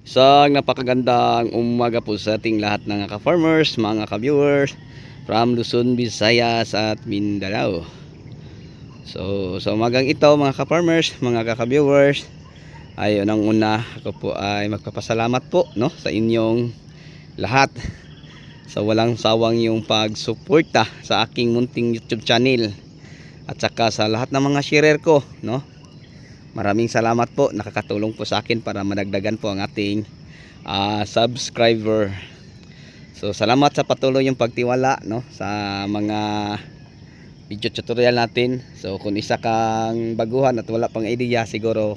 Isang napakagandang umaga po sa ating lahat ng ka-farmers, mga ka-viewers from Luzon, Visayas at Mindanao. So sa umagang ito mga ka-farmers, mga ka-viewers, ay unang una ako po ay magpapasalamat po sa inyong lahat sa walang sawang yung pagsuporta sa aking munting YouTube channel at saka sa lahat ng mga sharer ko. Maraming salamat po, nakakatulong po sa akin para madagdagan po ang ating subscriber. So salamat sa patuloy yung pagtiwala sa mga video tutorial natin. So kung isa kang baguhan at wala pang idea, siguro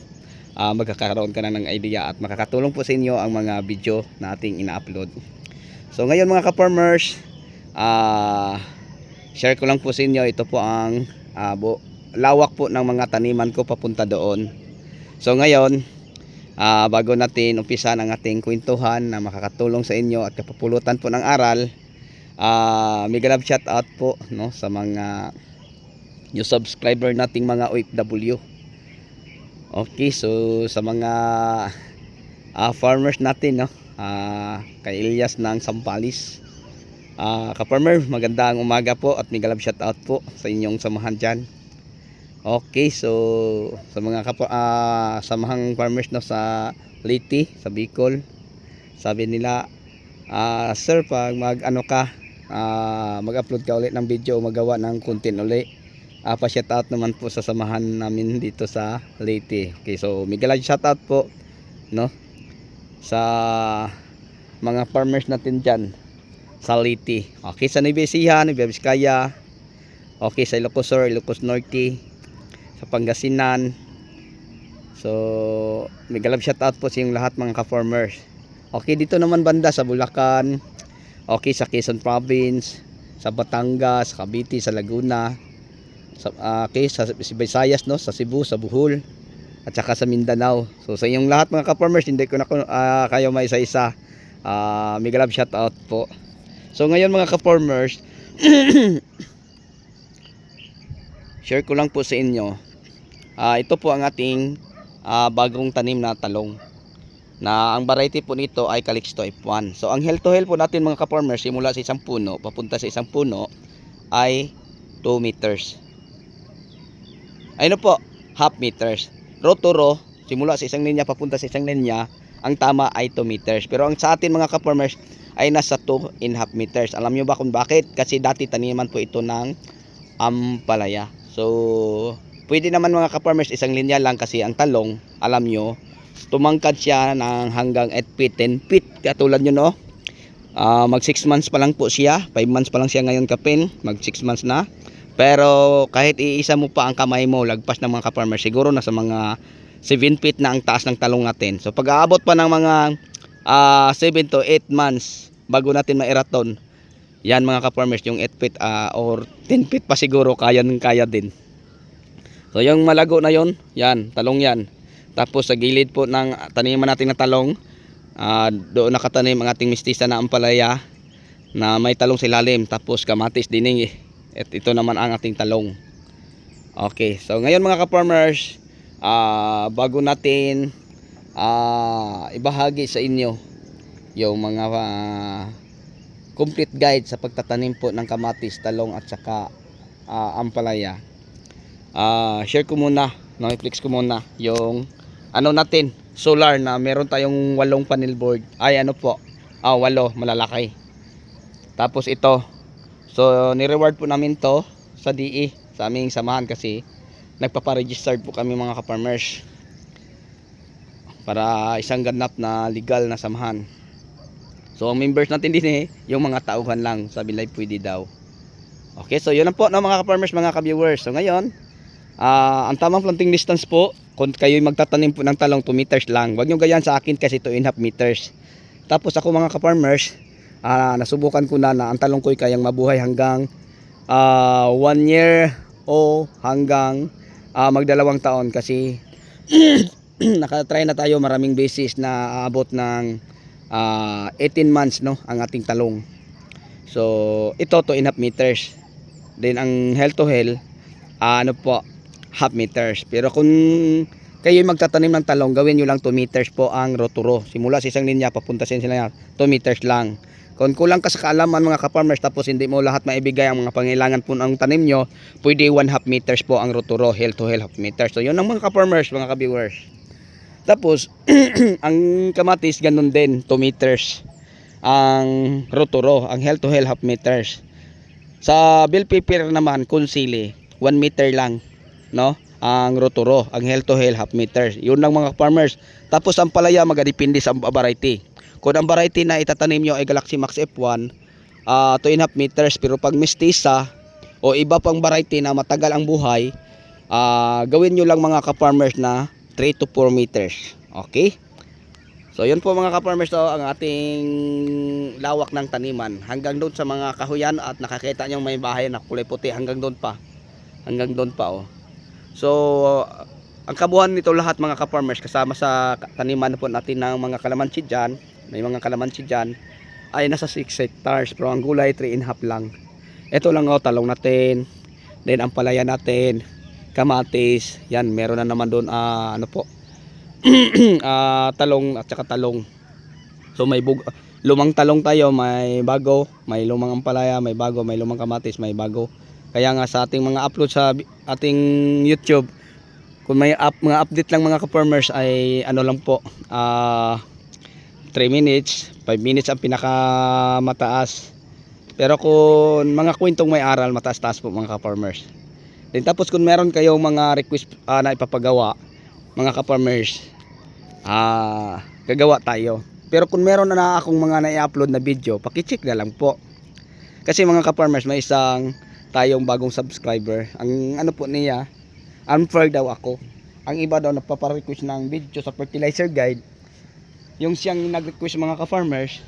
magkakaroon ka na ng idea at makakatulong po sa inyo ang mga video na ating ina-upload. So ngayon mga ka-farmers, share ko lang po sa inyo, ito po ang lawak po ng mga taniman ko papunta doon. So ngayon, bago natin umpisan ang ating kwentuhan na makakatulong sa inyo at kapupulutan po ng aral, mega love shout out po sa mga new subscriber nating mga OFW. Okay, so sa mga farmers natin, kay Elias ng Sampalis, ka-farmer, magandang umaga po at mega love shout out po sa inyong samahan dyan. Okay, so sa mga samahang farmers sa Liti, sa Bicol, sabi nila, sir, pag mag-upload ka ulit ng video o magawa ng content ulit, pa-shout out naman po sa samahan namin dito sa Liti. Okay, so mega shout out po sa mga farmers natin dyan sa Liti. Okay, sa Nueva Ecija, Nueva Vizcaya, okay, sa Ilocos Sur, Ilocos Norte, sa Pangasinan. So mega love shout out po sa yung lahat mga ka-farmers. Okay, dito naman banda sa Bulacan, okay, sa Quezon Province, sa Batangas, sa Cavite, sa Laguna, okay, sa Visayas, sa Cebu, sa Bohol, at saka sa Mindanao. So sa inyong lahat mga ka-farmers, hindi ko na kayo may isa-isa, mega love shout out po. So ngayon mga ka-farmers, share ko lang po sa inyo, ito po ang ating bagong tanim na talong, na ang variety po nito ay Calixto F1. So ang health to health po natin mga ka-farmers, simula sa isang puno papunta sa isang puno ay 2 meters. Ayun po, half meters. Row to row, simula sa isang linya papunta sa isang linya, ang tama ay 2 meters. Pero ang sa atin mga ka-farmers ay nasa 2.5 meters. Alam nyo ba kung bakit? Kasi dati taniman po ito ng ampalaya. So pwede naman mga ka-farmers isang linya lang, kasi ang talong, alam nyo, tumangkad siya ng hanggang 8 feet, 10 feet. Katulad nyo mag 6 months pa lang po siya, 5 months pa lang siya ngayon kapin, mag 6 months na. Pero kahit iisa mo pa ang kamay mo, lagpas ng mga ka-farmers, siguro nasa mga 7 feet na ang taas ng talong natin. So pag aabot pa ng mga 7 to 8 months bago natin mairaton, yan mga ka-farmers, yung 8 feet or 10 feet pa siguro, kaya din. So yung malago na yon, yan, talong yan. Tapos sa gilid po ng taniman natin na talong, doon nakatanim ang ating mistisa na ampalaya na may talong sa ilalim, tapos kamatis dining. At ito naman ang ating talong. Okay, so ngayon mga ka-farmers, bago natin ibahagi sa inyo yung mga complete guide sa pagtatanim po ng kamatis, talong at saka ampalaya, share ko muna, i-flex ko muna yung natin, solar, na meron tayong 8 panel board, ay 8 malalaki. Tapos ito, so ni-reward po namin to sa DE, sa aming samahan, kasi nagpapa-register po kami mga ka-farmers para isang ganap na legal na samahan. So ang members natin din yung mga tauhan lang, sabi nila pwede daw. Okay, so yun lang po mga ka-farmers, mga ka-viewers. So ngayon, ang tamang planting distance po, kung kayo magtatanim po ng talong, 2 meters lang. Huwag nyo gayan sa akin kasi 2.5 meters. Tapos ako mga ka-farmers, nasubukan ko na ang talong ko ay kayang mabuhay hanggang 1 year o hanggang magdalawang taon, kasi nakatry na tayo maraming beses na aabot ng 18 months ang ating talong. So ito 2.5 meters. Then ang health to health, half meters. Pero kung kayo magtatanim ng talong, gawin nyo lang 2 meters po ang roturo. Simula sa isang linya, papunta sa sila 2 meters lang. Kung kulang ka sa kaalaman mga ka-farmers, tapos hindi mo lahat maibigay ang mga pangailangan po ng tanim nyo, pwede 1/2 meters po ang roturo, hill to hill 1/2 meters. So yun ang mga ka-farmers, mga ka-viewers. Tapos, ang kamatis ganun din, 2 meters ang roturo, ang hill to hill 1/2 meters. Sa bell pepper naman, konsili, 1 meter lang, no? Ang roturo, ang hill to hill 1/2 meters. Yun lang mga farmers. Tapos ang palaya magadepende sa variety. Kung ang variety na itatanim nyo ay Galaxy Max F1, 2.5 meters. Pero pag mestiza o iba pang variety na matagal ang buhay, gawin nyo lang mga ka-farmers na 3 to 4 meters. Okay? So yun po mga ka-farmers, to ang ating lawak ng taniman. Hanggang doon sa mga kahuyan at nakakita nyo may bahay na kulay puti, hanggang doon pa. Hanggang doon pa oh. So ang kabuuan nito lahat mga ka-farmers, kasama sa taniman po natin ng mga kalamansi dyan, may mga kalamansi dyan, ay nasa 6 hectares. Pero ang gulay 3.5 lang. Ito lang oh, talong natin, then ang palaya natin, kamatis, yan meron na naman doon ano po talong at saka talong. So may lumang talong tayo, may bago, may lumang ampalaya, may bago, may lumang kamatis, may bago. Kaya nga sa ating mga upload sa ating YouTube, kung may mga update lang mga ka-farmers ay ano lang po, 3 minutes, 5 minutes ang pinakamataas. Pero kung mga kwentong may aral, mataas-taas po mga ka-farmers. Then tapos kung meron kayong mga request na ipapagawa mga ka-farmers, gagawa tayo. Pero kung meron na akong mga na-i-upload na video, paki-check na lang po. Kasi mga ka-farmers, may isang tayong bagong subscriber. Ang ano po niya, unfair daw ako. Ang iba daw nagpapa-request ng video sa fertilizer guide. Yung siyang nag-request mga ka-farmers,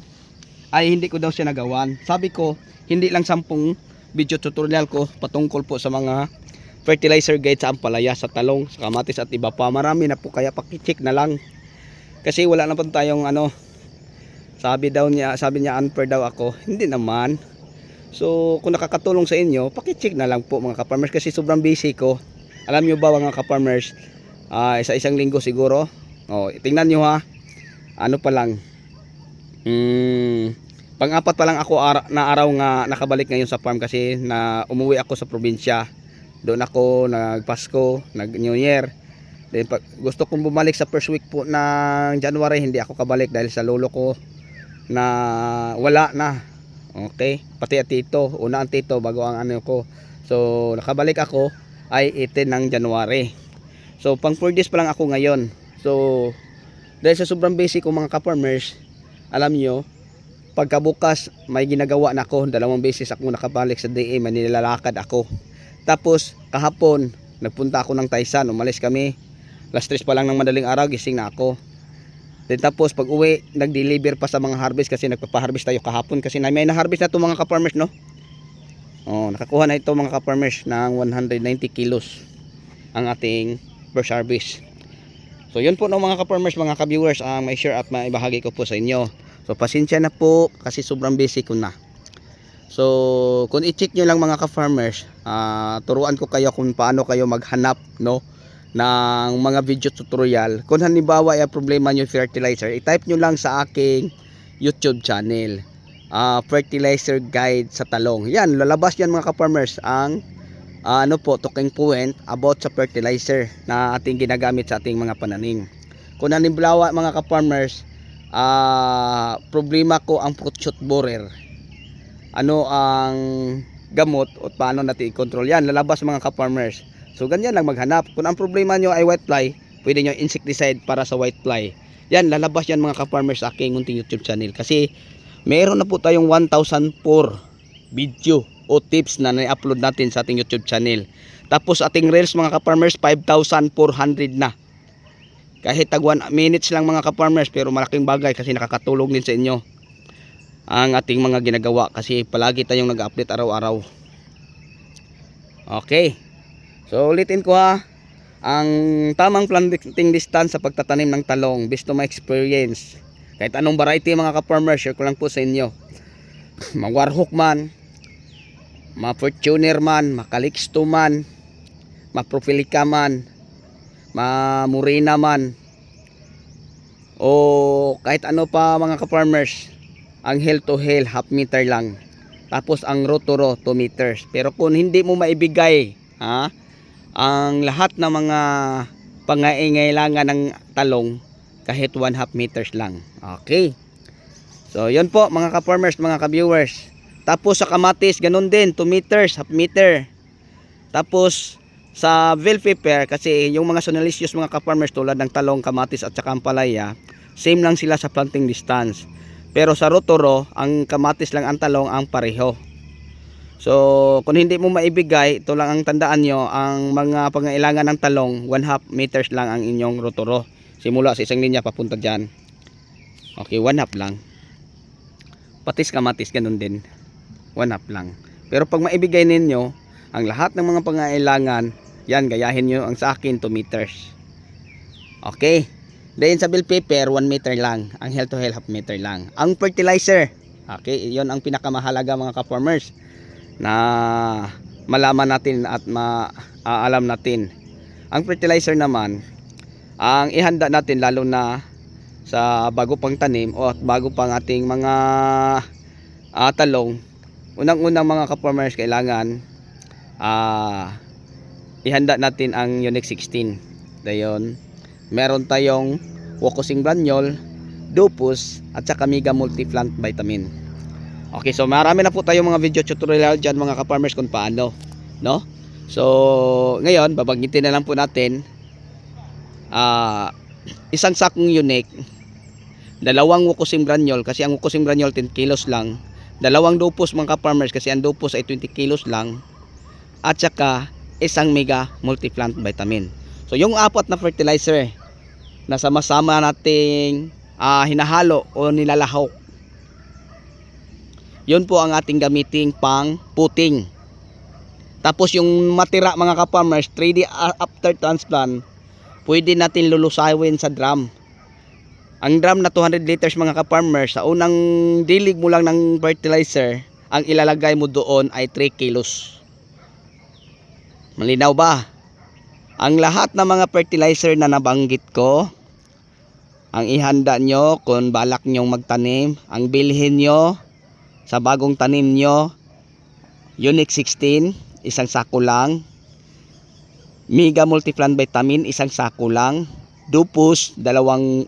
ay hindi ko daw siya nagawan. Sabi ko, hindi lang 10 video tutorial ko patungkol po sa mga fertilizer guide sa ampalaya, sa talong, sa kamatis at iba pa. Marami na po, kaya paki-check na lang. Kasi wala na po tayong ano. Sabi niya unfair daw ako. Hindi naman. So kung nakakatulong sa inyo, paki-check na lang po mga ka-farmers, kasi sobrang busy ko. Alam nyo ba mga ka-farmers, isang linggo siguro. Tingnan nyo ha. Ano pa lang. Pang-apat pa lang ako na araw nga nakabalik ngayon sa farm, kasi na umuwi ako sa probinsya. Doon ako nagpasko, nag-New Year. Then gusto kong bumalik sa first week po ng January, hindi ako kabalik dahil sa lolo ko na wala na. Okay? Pati ang tito, una ang tito bago ang ano ko. So nakabalik ako ay 18 ng January. So pang 4 days pa lang ako ngayon. So dahil sa sobrang busy ko mga ka-farmers, alam nyo, pagkabukas may ginagawa na ako. 2 beses ako nakabalik sa DA, may nilalakad ako. Tapos kahapon nagpunta ako ng Taysan, umalis kami. Last 3 pa lang ng madaling araw, gising na ako. Then tapos pag uwi, nag-deliver pa sa mga harvest, kasi nagpapa-harvest tayo kahapon, kasi may na-harvest na ito mga ka-farmers, no? Nakakuha na ito mga ka-farmers ng 190 kilos ang ating first harvest. So yun po no mga ka-farmers, mga ka-viewers, ang may share at maibahagi ko po sa inyo. So pasensya na po kasi sobrang busy ko na. So kung i-check nyo lang mga ka-farmers, turuan ko kayo kung paano kayo maghanap no ng mga video tutorial. Kung halimbawa ay problema nyo fertilizer, i-type nyo lang sa aking YouTube channel, fertilizer guide sa talong. Yan, lalabas yan mga ka-farmers ang ano po, talking point about sa fertilizer na ating ginagamit sa ating mga pananim. Kung halimbawa mga ka-farmers, problema ko ang fruit shoot borer, ano ang gamot o paano natin i-control yan, lalabas mga ka-farmers. So ganyan lang maghanap. Kung ang problema nyo ay white fly, pwede nyo insecticide para sa white fly. Yan, lalabas yan mga ka-farmers sa aking munting YouTube channel. Kasi meron na po tayong 1,004 video o tips na na-upload natin sa ating YouTube channel. Tapos ating reels mga ka-farmers, 5,400 na. Kahit tag 1 minutes lang mga ka-farmers, pero malaking bagay kasi nakakatulong din sa inyo ang ating mga ginagawa, kasi palagi tayong nag-update araw-araw. Okay, so ulitin ko ha, ang tamang planting distance sa pagtatanim ng talong based on my experience, kahit anong variety mga ka-farmers, share ko lang po sa inyo. Mag-warhawk man, ma-fortuner man, makalixto man, ma-profilica man, mamurina man, o kahit ano pa mga ka-farmers, ang hill to hill half meter lang. Tapos ang row to row 2 meters. Pero kung hindi mo maibigay ang lahat ng mga pangangailangan ng talong, kahit 1/2 meters lang. Okay. So yun po mga ka-farmers, mga ka-viewers. Tapos sa kamatis ganun din, 2 meters, half meter. Tapos sa bell pepper, kasi yung mga sonalicious mga ka-farmers tulad ng talong, kamatis at saka ampalaya, same lang sila sa planting distance. Pero sa rotoro, ang kamatis lang ang talong ang pareho. So kung hindi mo maibigay, ito lang ang tandaan nyo, ang mga pangailangan ng talong 1/2 meters lang ang inyong rotoro. Simula sa isang linya papunta dyan. Okay, 1/2 lang. Patis kamatis ganun din, 1/2 lang. Pero pag maibigay ninyo ang lahat ng mga pangailangan, yan, gayahin nyo ang sa akin 2 meters. Okay. Then sa bell pepper 1 meter lang. Ang hill to hill half meter lang. Ang fertilizer, okay, yon ang pinakamahalaga mga ka-farmers na malaman natin at maalam natin. Ang fertilizer naman, ang ihanda natin lalo na sa bago pang tanim o bago pang ating mga talong. Unang-unang mga ka-farmers, kailangan ihanda natin ang Unique 16. Dayon, meron tayong Wokosing Granule, Dupus at saka Mega Multiplant Vitamin. Okay, so marami na po tayong mga video tutorial dyan mga ka-farmers kung paano, no? So ngayon babanggitin na lang po natin isang sakong Unique, dalawang Wokosing Granule kasi ang Wokosing Granule 10 kilos lang, dalawang Dupus mga ka-farmers kasi ang Dupus ay 20 kilos lang, at saka isang Mega Multiplant Vitamin. So yung apat na fertilizer na sama-sama nating hinahalo o nilalahok, yun po ang ating gamiting pang puting. Tapos yung matira mga ka-farmers, 3 days after transplant, pwede natin lulusawin sa drum. Ang drum na 200 liters mga ka-farmers, sa unang dilig mo lang ng fertilizer, ang ilalagay mo doon ay 3 kilos. Malinaw ba? Ang lahat ng mga fertilizer na nabanggit ko, ang ihanda nyo kung balak nyong magtanim, ang bilhin nyo sa bagong tanim nyo, Unique 16, isang sako lang, Mega Multiplant Vitamin, isang sako lang, Dupus, dalawang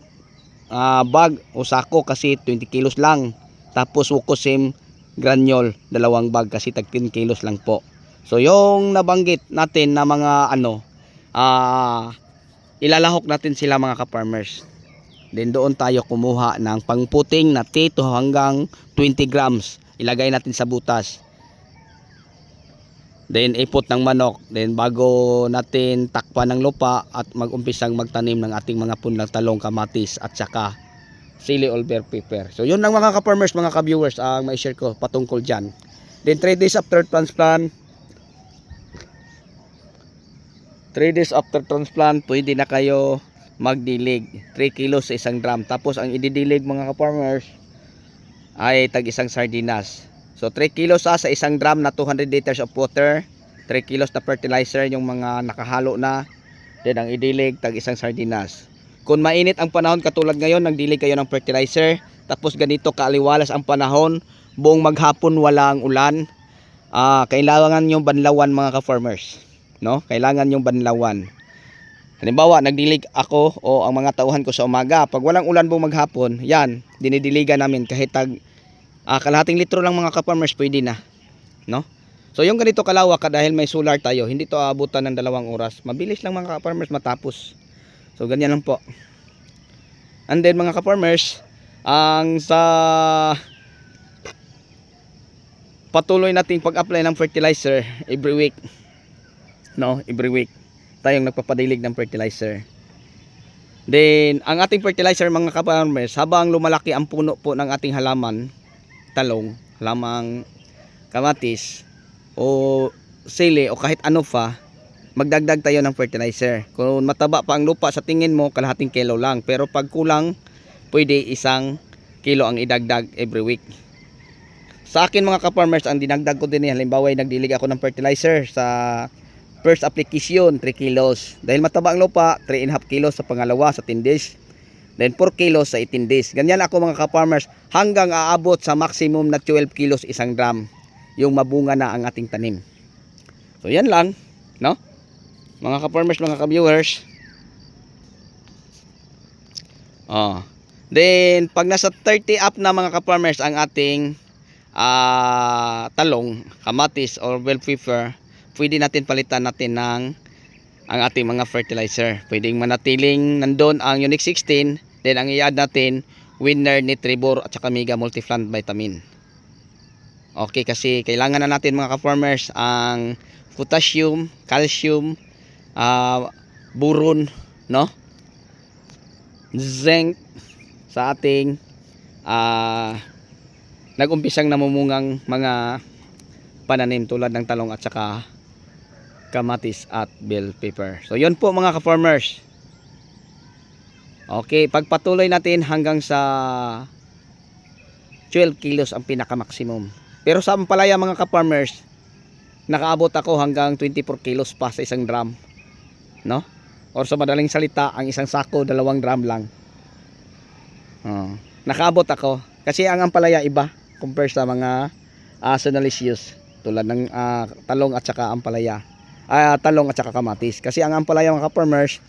bag o sako kasi 20 kilos lang, tapos Wokosing Granule, dalawang bag kasi tag 10 kilos lang po. So yung nabanggit natin na mga ilalahok natin sila mga ka-farmers. Then doon tayo kumuha ng pangputing na 10 hanggang 20 grams. Ilagay natin sa butas. Then ipot ng manok. Then bago natin takpan ng lupa at mag-umpisang magtanim ng ating mga punlang talong, kamatis at saka sili or bell pepper. So yun lang mga ka-farmers, mga ka-viewers ang may share ko patungkol dyan. Then 3 days after transplant, 3 days after transplant, pwede na kayo magdilig. 3 kilos sa isang drum. Tapos ang ididilig mga ka-farmers ay tag isang sardinas. So 3 kilos sa isang drum na 200 liters of water, 3 kilos na fertilizer yung mga nakahalo na. Then ang idilig tag isang sardinas. Kung mainit ang panahon katulad ngayon, nagdilig kayo ng fertilizer. Tapos ganito kaaliwalas ang panahon, buong maghapon walang ulan, kailangan yung banlawan mga ka-farmers, no? Kailangan yung banlawan. Halimbawa, nagdilig ako o ang mga tauhan ko sa umaga. Pag walang ulan buong maghapon, yan, dinidiligan namin kahit kalahating litro lang mga ka-farmers, pwede na, no? So yung ganito kalawak, dahil may solar tayo, hindi to aabutan ng 2 oras. Mabilis lang mga ka-farmers matapos. So ganyan lang po. And then mga ka-farmers, ang sa patuloy nating pag-apply ng fertilizer every week, no? Every week tayong nagpapadilig ng fertilizer. Then ang ating fertilizer mga ka-farmers, habang lumalaki ang puno po ng ating halaman, talong, lamang kamatis o sili o kahit ano pa, magdagdag tayo ng fertilizer. Kung mataba pa ang lupa, sa tingin mo kalahating kilo lang, pero pag kulang, pwede 1 kilo ang idagdag every week. Sa akin mga ka-farmers, ang dinagdag ko din, halimbawa nagdilig ako ng fertilizer sa first application 3 kilos. Dahil mataba ang lupa, 3.5 kilos sa pangalawa sa 10 days. Then 4 kilos sa 18 days. Ganyan ako mga ka-farmers hanggang aabot sa maximum na 12 kilos isang drum yung mabunga na ang ating tanim. So yan lang, no? Mga ka-farmers, mga ka-viewers. Then pag nasa 30 up na mga ka-farmers ang ating talong, kamatis or bell pepper, pwede natin palitan natin ng ang ating mga fertilizer. Pwedeng manatiling nandun ang Unique 16, then ang i-add natin Winner, Nitribor at saka Mega Multiplant Vitamin. Okay, kasi kailangan na natin mga ka-farmers ang potassium, calcium, boron, no? Zinc sa ating nag-umpisang namumungang mga pananim tulad ng talong at saka kamatis at bell pepper. So yun po mga ka-farmers. Okay, pagpatuloy natin hanggang sa 12 kilos ang pinaka-maximum. Pero sa ampalaya mga ka-farmers, nakaabot ako hanggang 24 kilos pa sa isang drum, no? Or sa madaling salita, ang isang sako 2 drum lang. Nakaabot ako kasi ang ampalaya iba compare sa mga Sonalisius tulad ng talong at saka ampalaya. Talong at saka kamatis. Kasi ang ampalaya mga ka-farmers,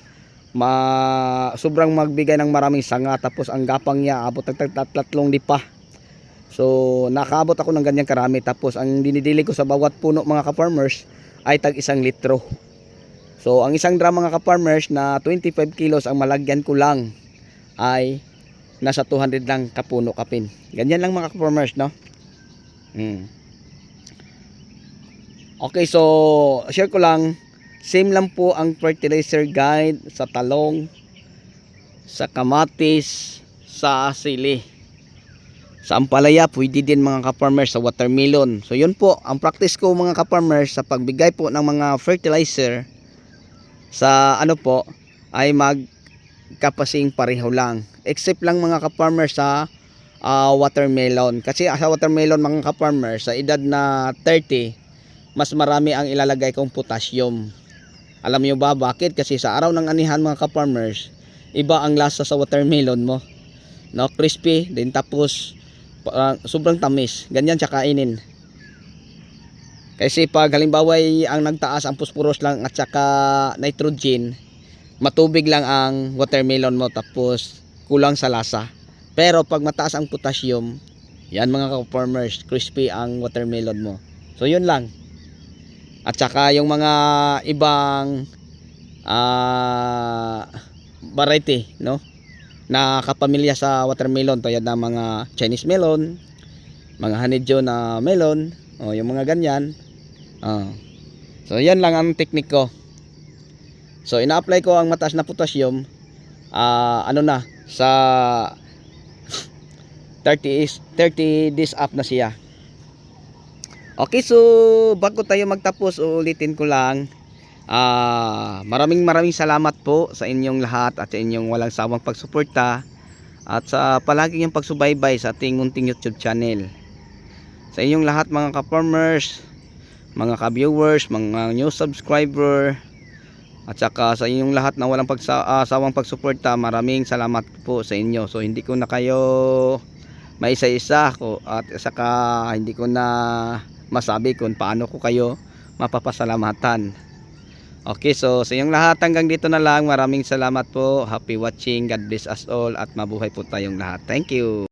sobrang magbigay ng maraming sanga, tapos ang gapang niya abot ng 3 lipa. So nakaabot ako ng ganyan karami, tapos ang dinidili ko sa bawat puno mga ka-farmers ay tag 1 litro. So ang isang drum mga ka-farmers na 25 kilos ang malagyan ko lang ay nasa 200 lang kapuno kapin. Ganyan lang mga ka-farmers, no? Okay, so share ko lang, same lang po ang fertilizer guide sa talong, sa kamatis, sa sili. Sa ampalaya pwede din mga ka-farmers, sa watermelon. So yun po ang practice ko mga ka-farmers sa pagbigay po ng mga fertilizer sa po ay magkapasing pareho lang, except lang mga ka-farmers sa watermelon. Kasi sa watermelon mga ka-farmers, sa edad na 30, mas marami ang ilalagay kong potassium. Alam niyo ba bakit? Kasi sa araw ng anihan mga ka-farmers, iba ang lasa sa watermelon mo, no? Crispy din, tapos sobrang tamis. Ganyan siya kainin. Kasi pag halimbawa ang nagtaas ang phosphorus lang at saka nitrogen, matubig lang ang watermelon mo, tapos kulang sa lasa. Pero pag mataas ang potassium, yan mga ka-farmers, crispy ang watermelon mo. So yun lang. At saka yung mga ibang variety, no, na kapamilya sa watermelon, tulad ng mga Chinese melon, mga honeydew na melon, yung mga ganyan. So yan lang ang technique ko. So ina-apply ko ang mataas na potassium sa 30 days up na siya. Okay, so bago tayo magtapos, ulitin ko lang, maraming salamat po sa inyong lahat at sa inyong walang sawang pagsuporta at sa palagi yung pagsubaybay sa ating munting YouTube channel. Sa inyong lahat mga ka-farmers, mga ka-viewers, mga new subscriber, at saka sa inyong lahat na walang sawang pagsuporta, maraming salamat po sa inyo. So hindi ko na kayo maisa-isa ko, at saka hindi ko na masabi kung paano ko kayo mapapasalamatan. Okay, so sa inyong lahat hanggang dito na lang. Maraming salamat po. Happy watching. God bless us all at mabuhay po tayong lahat. Thank you.